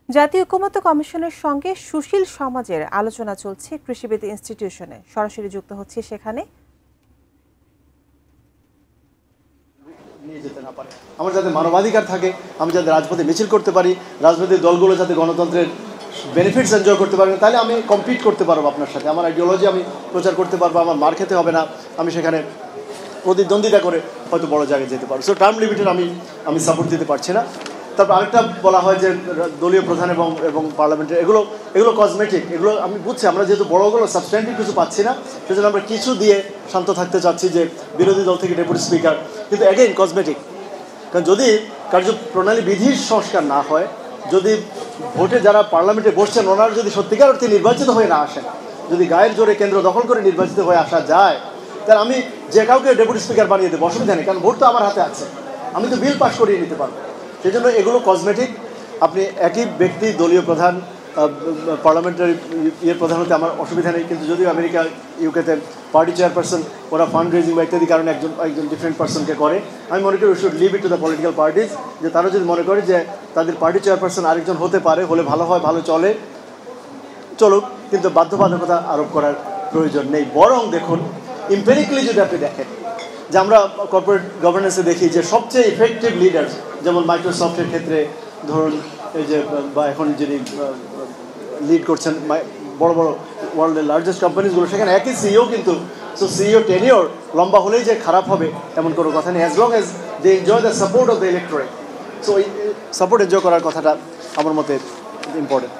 জাতীয় ঐকমত্য কমিশনের সঙ্গে সুশীল সমাজের আলোচনা চলছে কৃষিবিদ ইনস্টিটিউশনে। সরাসরি যুক্ত হচ্ছে সেখানে। আমার যাতে মানবাধিকার থাকে, আমি যাতে রাজপথে মিছিল করতে পারি, রাজনৈতিক দলগুলো যাতে গণতন্ত্রের বেনিফিটস এনজয় করতে পারবে, তাহলে আমি কম্পিট করতে পারবো আপনার সাথে। আমার আইডিওলজি আমি প্রচার করতে পারবো, আমার মার খেতে হবে না, আমি সেখানে প্রতিদ্বন্দ্বিতা করে হয়তো বড় জায়গায় যেতে পারবো। সো টার্ম লিমিটেড আমি সাপোর্ট দিতে পারছি না। তারপর আরেকটা বলা হয় যে দলীয় প্রধান এবং পার্লামেন্টের এগুলো কসমেটিক, এগুলো আমি বুঝছি। আমরা যেহেতু বড়গুলো সাবস্ট্যান্টিভ কিছু পাচ্ছি না, সেজন্য আমরা কিছু দিয়ে শান্ত থাকতে চাচ্ছি যে বিরোধী দল থেকে ডেপুটি স্পিকার, কিন্তু অ্যাগেইন কসমেটিক। কারণ যদি কার্যপ্রণালী বিধির সংস্কার না হয়, যদি ভোটে যারা পার্লামেন্টে বসছেন ওনারা যদি সত্যিকার অর্থে নির্বাচিত হয়ে না আসেন, যদি গায়ের জোরে কেন্দ্র দখল করে নির্বাচিত হয়ে আসা যায়, তাহলে আমি যে কাউকে ডেপুটি স্পিকার বানিয়ে দেবো, অসুবিধা নেই, কারণ ভোট তো আমার হাতে আছে, আমি তো বিল পাস করিয়ে নিতে পারবো। সেই জন্য এগুলো কসমেটিক। আপনি একই ব্যক্তি দলীয় প্রধান, পার্লামেন্টারি প্রধান হতে আমার অসুবিধা নেই, কিন্তু যদিও আমেরিকা ইউকেতে পার্টি চেয়ারপারসন ওরা ফান্ড রেজিং বা ইত্যাদি কারণে একজন ডিফারেন্ট পার্সনকে করে, আমি মনে করি we should leave it to the political parties, যে তারা যদি মনে করে যে তাদের পার্টি চেয়ারপারসন আরেকজন হতে পারে, হলে ভালো হয়, ভালো চলুক, কিন্তু বাধ্যবাধকতা আরোপ করার প্রয়োজন নেই। বরং দেখুন, এমপিরিক্যালি যদি আপনি দেখেন যে আমরা কর্পোরেট গভর্নেন্সে দেখি যে সবচেয়ে ইফেক্টিভ লিডার্স, যেমন মাইক্রোসফটের ক্ষেত্রে ধরুন, এই যে বা এখন যিনি লিড করছেন বড় বড় ওয়ার্ল্ডের লার্জেস্ট কোম্পানিজগুলো, সেখানে একই সিইও, কিন্তু সো সিইও টেনিওর লম্বা হলেই যে খারাপ হবে এমন কোনো কথা নেই, as long as they enjoy the support of the electorate. So এই সাপোর্ট এনজয় করার কথাটা আমার মতে ইম্পর্টেন্ট।